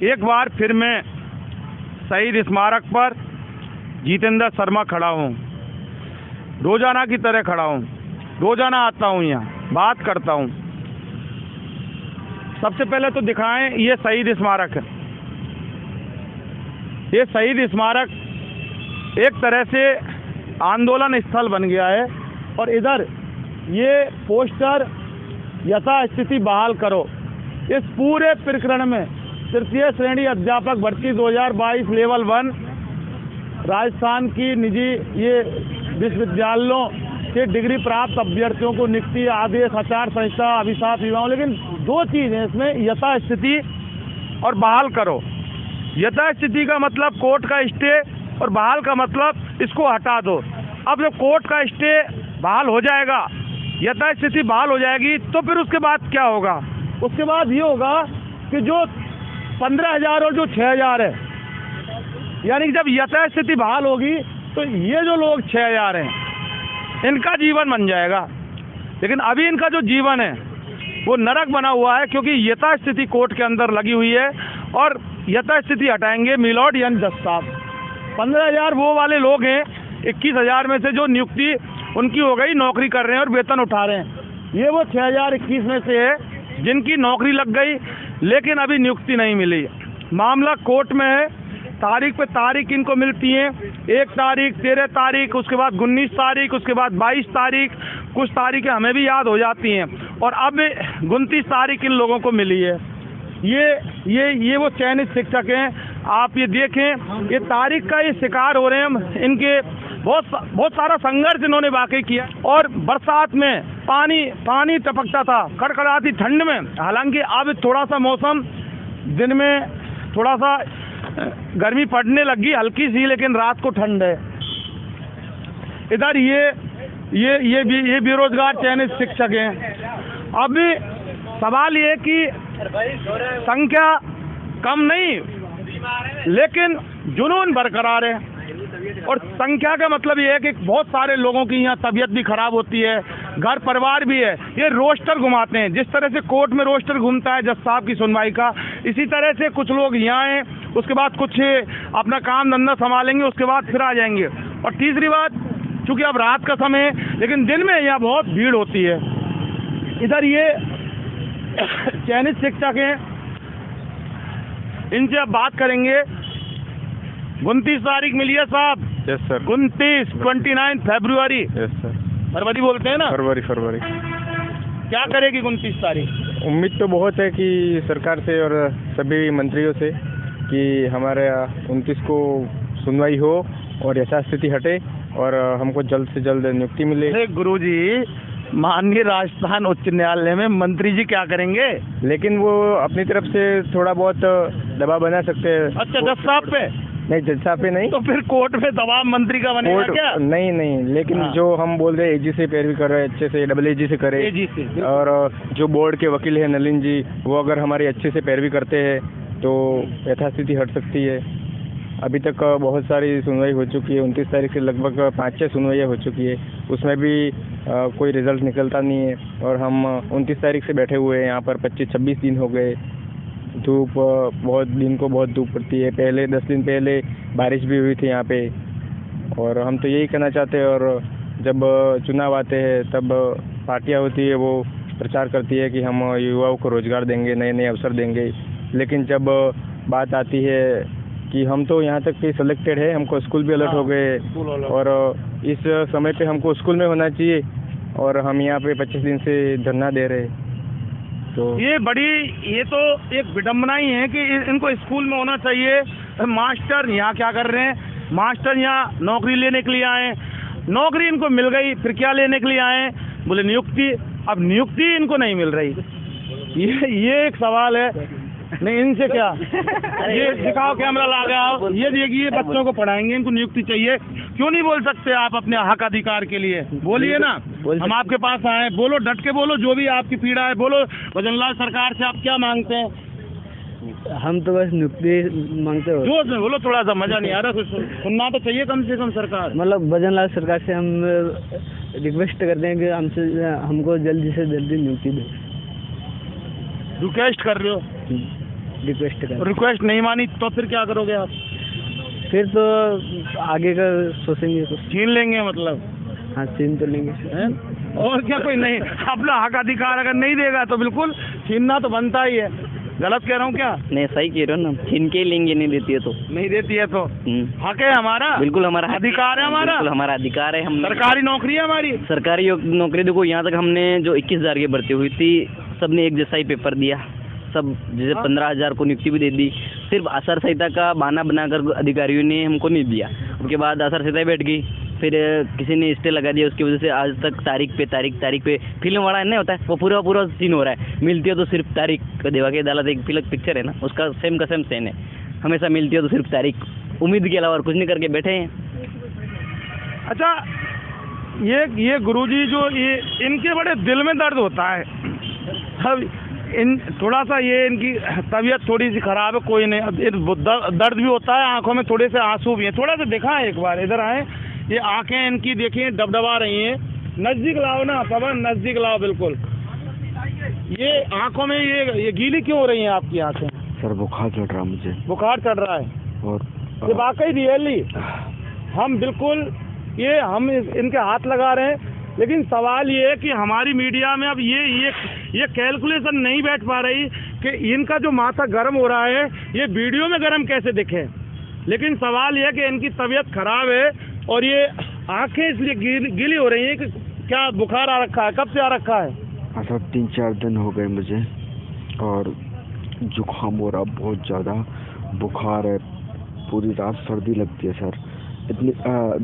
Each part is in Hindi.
एक बार फिर मैं शहीद स्मारक पर जितेंद्र शर्मा खड़ा हूँ। रोजाना की तरह खड़ा हूँ, रोजाना आता हूँ, यहाँ बात करता हूँ। सबसे पहले तो दिखाएं, ये शहीद स्मारक है। ये शहीद स्मारक एक तरह से आंदोलन स्थल बन गया है। और इधर ये पोस्टर यथास्थिति बहाल करो। इस पूरे प्रकरण में तृतीय श्रेणी अध्यापक भर्ती 2022 लेवल 1 राजस्थान की निजी ये विश्वविद्यालयों के डिग्री प्राप्त अभ्यर्थियों को नियुक्ति आदेश आचार संहिता अभिशाप विवाहों, लेकिन दो चीज़ हैं इसमें, यथास्थिति और बहाल करो। यथास्थिति का मतलब कोर्ट का स्टे और बहाल का मतलब इसको हटा दो। अब जब कोर्ट का स्टे बहाल हो जाएगा, यथास्थिति बहाल हो जाएगी, तो फिर उसके बाद क्या होगा? उसके बाद ये होगा कि जो 15,000 और जो 6,000 है, यानी कि जब यथास्थिति बहाल होगी तो ये जो लोग 6,000 हैं, इनका जीवन बन जाएगा। लेकिन अभी इनका जो जीवन है वो नरक बना हुआ है, क्योंकि यथास्थिति कोर्ट के अंदर लगी हुई है। और यथास्थिति हटाएंगे मिलॉर्ड यानी जज साहब। 15,000 वो वाले लोग हैं, 21,000 में से जो नियुक्ति उनकी हो गई, नौकरी कर रहे हैं और वेतन उठा रहे हैं। ये वो 6,021 में से है जिनकी नौकरी लग गई लेकिन अभी नियुक्ति नहीं मिली। मामला कोर्ट में है, तारीख पे तारीख इनको मिलती है। 1 तारीख, 13 तारीख, उसके बाद 19 तारीख, उसके बाद 22 तारीख, कुछ तारीखें हमें भी याद हो जाती हैं। और अब 29 तारीख इन लोगों को मिली है। ये वो चयनित शिक्षक हैं। आप ये देखें, ये तारीख का ये शिकार हो रहे हैं। इनके बहुत सारा संघर्ष इन्होंने वाकई किया। और बरसात में पानी टपकता था, कड़कड़ाती ठंड में। हालांकि अब थोड़ा सा मौसम, दिन में थोड़ा सा गर्मी पड़ने लगी हल्की सी, लेकिन रात को ठंड है। इधर ये बेरोजगार चयनित शिक्षक हैं। अब सवाल ये कि संख्या कम नहीं, लेकिन जुनून बरकरार है। और संख्या का मतलब ये है कि बहुत सारे लोगों की यहाँ तबीयत भी खराब होती है, घर परिवार भी है। ये रोस्टर घुमाते हैं, जिस तरह से कोर्ट में रोस्टर घूमता है जज साहब की सुनवाई का, इसी तरह से कुछ लोग यहाँ हैं, उसके बाद कुछ अपना काम धंधा संभालेंगे, उसके बाद फिर आ जाएंगे। और तीसरी बात, चूंकि अब रात का समय है, लेकिन दिन में यहाँ बहुत भीड़ होती है। इधर ये चयनित शिक्षक हैं, इनसे अब बात करेंगे। 29 तारीख मिली है साहब। Yes sir. 29 फरवरी। Yes sir. फरवरी बोलते हैं ना? फरवरी। क्या करेगी 29 तारीख? उम्मीद तो बहुत है कि सरकार से और सभी मंत्रियों से कि हमारे 29 को सुनवाई हो और यथास्थिति हटे और हमको जल्द से जल्द नियुक्ति मिले। गुरुजी, माननीय राजस्थान उच्च न्यायालय में मंत्री जी क्या करेंगे? लेकिन वो अपनी तरफ से थोड़ा बहुत दबाव बना सकते हैं। अच्छा, जज साहब पे? नहीं, जज साहब पे नहीं। तो फिर कोर्ट में दबाव मंत्री का बनेगा क्या? नहीं, लेकिन जो हम बोल रहे हैं एजी से पैरवी कर रहे हैं, अच्छे से डबल एजी से करें। एजी से। और जो बोर्ड के वकील हैं नलिन जी, वो अगर हमारी अच्छे से पैरवी करते हैं तो यथास्थिति हट सकती है। अभी तक बहुत सारी सुनवाई हो चुकी है। 29 तारीख से लगभग 5-6 सुनवाइयाँ हो चुकी है, उसमें भी कोई रिजल्ट निकलता नहीं है। और हम 29 तारीख से बैठे हुए हैं यहाँ पर। 25-26 दिन हो गए। धूप बहुत धूप पड़ती है। पहले 10 दिन पहले बारिश भी हुई थी यहाँ पे। और हम तो यही कहना चाहते हैं, और जब चुनाव आते हैं तब पार्टियाँ होती है, वो प्रचार करती है कि हम युवाओं को रोजगार देंगे, नए अवसर देंगे। लेकिन जब बात आती है कि हम तो यहाँ तक कि सिलेक्टेड है, हमको स्कूल भी अलर्ट हो गए, और इस समय पे हमको स्कूल में होना चाहिए और हम यहाँ पे 25 दिन से धरना दे रहे हैं। तो ये तो एक विडम्बना ही है कि इनको स्कूल में होना चाहिए। मास्टर यहाँ क्या कर रहे हैं? मास्टर यहाँ नौकरी लेने के लिए आए, नौकरी इनको मिल गई, फिर क्या लेने के लिए आए? बोले नियुक्ति। अब नियुक्ति इनको नहीं मिल रही। ये एक सवाल है। नहीं, इनसे क्या? ये दिखाओ, कैमरा लगा, ये देखिए, बच्चों को पढ़ाएंगे, इनको नियुक्ति चाहिए। क्यों नहीं बोल सकते आप अपने हक अधिकार के लिए? बोलिए ना, हम आपके पास आए, बोलो, डट के बोलो, जो भी आपकी पीड़ा है बोलो। भजनलाल सरकार से आप क्या मांगते हैं? हम तो बस नियुक्ति मांगते हो। जोर से बोलो, थोड़ा सा मजा नहीं आ रहा, सुनना तो चाहिए कम से कम सरकार। मतलब भजनलाल सरकार से हम रिक्वेस्ट करते हैं कि हमको जल्दी से जल्दी नियुक्ति दे। रिक्वेस्ट कर रहे हो? रिक्वेस्ट कर। रिक्वेस्ट नहीं मानी तो फिर क्या करोगे आप? फिर तो आगे का सोचेंगे कुछ। छीन लेंगे मतलब? हाँ, छीन तो लेंगे। हैं? और क्या, कोई नहीं अपना हक अधिकार अगर नहीं देगा तो बिल्कुल छीनना तो बनता ही है। गलत कह रहा हूँ क्या? नहीं, सही कह रहे हो ना, छीन के ही लेंगे, नहीं देती है तो। नहीं देती है तो हक है हमारा, बिल्कुल हमारा अधिकार है हमारा, बिल्कुल हमारा अधिकार है। हम सरकारी नौकरी है हमारी। सरकारी नौकरी देखो, यहाँ तक हमने जो 21,000 की भर्ती हुई थी, सबने एक जैसा ही पेपर दिया, सब जैसे 15,000 को नियुक्ति भी दे दी। सिर्फ आचार संहिता का बहाना बनाकर अधिकारियों ने हमको नहीं दिया। उसके बाद आचार संहिता बैठ गई, फिर किसी ने स्टे लगा दिया, उसकी वजह से आज तक तारीख पे फिल्म वाला नहीं होता है, वो पूरा सीन हो रहा है। मिलती है तो सिर्फ तारीख, देवा की अदालत एक पिक्चर है ना, उसका सेम का सेम सीन है। हमेशा मिलती है तो सिर्फ तारीख, उम्मीद के अलावा और कुछ नहीं करके बैठे हैं। अच्छा, ये गुरुजी जो ये इनके बड़े दिल में दर्द होता है। अब थोड़ा सा ये इनकी तबीयत थोड़ी सी खराब है, कोई नहीं, दर्द भी होता है, आंखों में थोड़े से आंसू भी हैं। थोड़ा सा दिखाएं, एक बार इधर आए, ये आंखें इनकी देखिए डबडबा रही हैं। नजदीक लाओ ना पवन, नजदीक लाओ बिल्कुल। ये आंखों में ये गीली क्यों हो रही हैं आपकी आंखें? सर बुखार चढ़ रहा मुझे। बुखार चढ़ रहा है? और ये वाकई रियली हम बिल्कुल हम इनके हाथ लगा रहे हैं, लेकिन सवाल ये है कि हमारी मीडिया में अब ये कैलकुलेशन नहीं बैठ पा रही कि इनका जो माथा गर्म हो रहा है ये वीडियो में गर्म कैसे दिखे। लेकिन सवाल ये है कि इनकी तबीयत खराब है और ये आंखें इसलिए गीली हो रही हैं कि क्या बुखार आ रखा है? कब से आ रखा है? हाँ सर, 3-4 दिन हो गए मुझे, और जुकाम हो रहा, बहुत ज़्यादा बुखार है, पूरी रात सर्दी लगती है सर। इतनी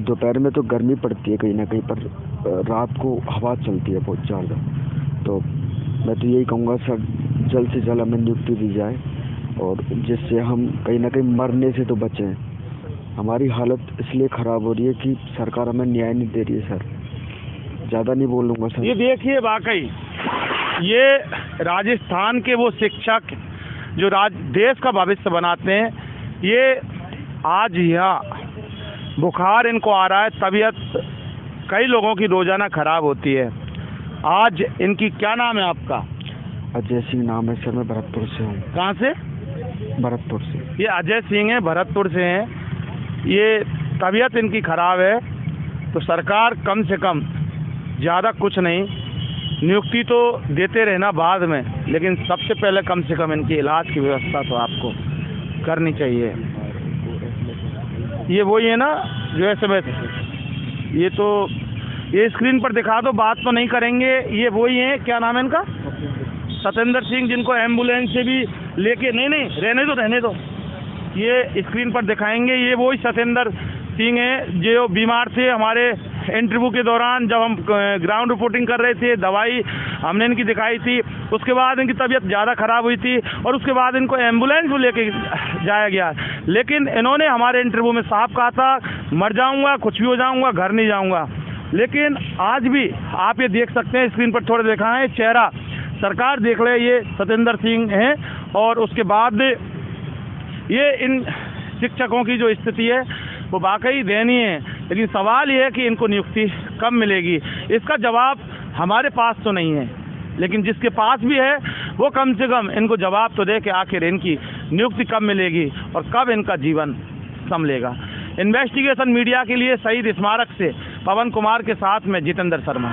दोपहर में तो गर्मी पड़ती है कहीं ना कहीं, पर रात को हवा चलती है बहुत ज़्यादा। तो मैं तो यही कहूँगा सर, जल्द से जल्द हमें नियुक्ति दी जाए, और जिससे हम कहीं ना कहीं मरने से तो बचें। हमारी हालत इसलिए ख़राब हो रही है कि सरकार हमें न्याय नहीं दे रही है सर। ज़्यादा नहीं बोलूँगा सर। ये देखिए, वाकई ये राजस्थान के वो शिक्षक जो देश का भविष्य बनाते हैं, ये आज यहाँ बुखार इनको आ रहा है, तबीयत कई लोगों की रोजाना खराब होती है। आज इनकी क्या नाम है आपका? अजय सिंह नाम है सर, मैं भरतपुर से हूँ। कहाँ से? भरतपुर से। ये अजय सिंह है, भरतपुर से हैं। ये तबीयत इनकी खराब है, तो सरकार कम से कम, ज़्यादा कुछ नहीं, नियुक्ति तो देते रहना बाद में, लेकिन सबसे पहले कम से कम इनकी इलाज की व्यवस्था तो आपको करनी चाहिए। ये वही है ना जो SMS, ये स्क्रीन पर दिखा दो, बात तो नहीं करेंगे। ये वही है, क्या नाम है इनका? सतेंद्र सिंह, जिनको एम्बुलेंस से भी लेके नहीं रहने दो, ये स्क्रीन पर दिखाएंगे। ये वही सतेंद्र सिंह है जो बीमार थे। हमारे इंटरव्यू के दौरान जब हम ग्राउंड रिपोर्टिंग कर रहे थे, दवाई हमने इनकी दिखाई थी, उसके बाद इनकी तबीयत ज़्यादा ख़राब हुई थी और उसके बाद इनको एम्बुलेंस में लेके जाया गया। लेकिन इन्होंने हमारे इंटरव्यू में साफ कहा था, मर जाऊंगा, कुछ भी हो जाऊंगा, घर नहीं जाऊंगा। लेकिन आज भी आप ये देख सकते हैं, स्क्रीन पर थोड़ा दिखाएं चेहरा, सरकार देख ले, ये सतेंद्र सिंह हैं। और उसके बाद ये इन शिक्षकों की जो स्थिति है वो वाकई दयनीय है। लेकिन सवाल ये है कि इनको नियुक्ति कब मिलेगी, इसका जवाब हमारे पास तो नहीं है, लेकिन जिसके पास भी है वो कम से कम इनको जवाब तो दे कि आखिर इनकी नियुक्ति कब मिलेगी और कब इनका जीवन संभलेगा। इन्वेस्टिगेशन मीडिया के लिए शहीद स्मारक से पवन कुमार के साथ में जितेंद्र शर्मा।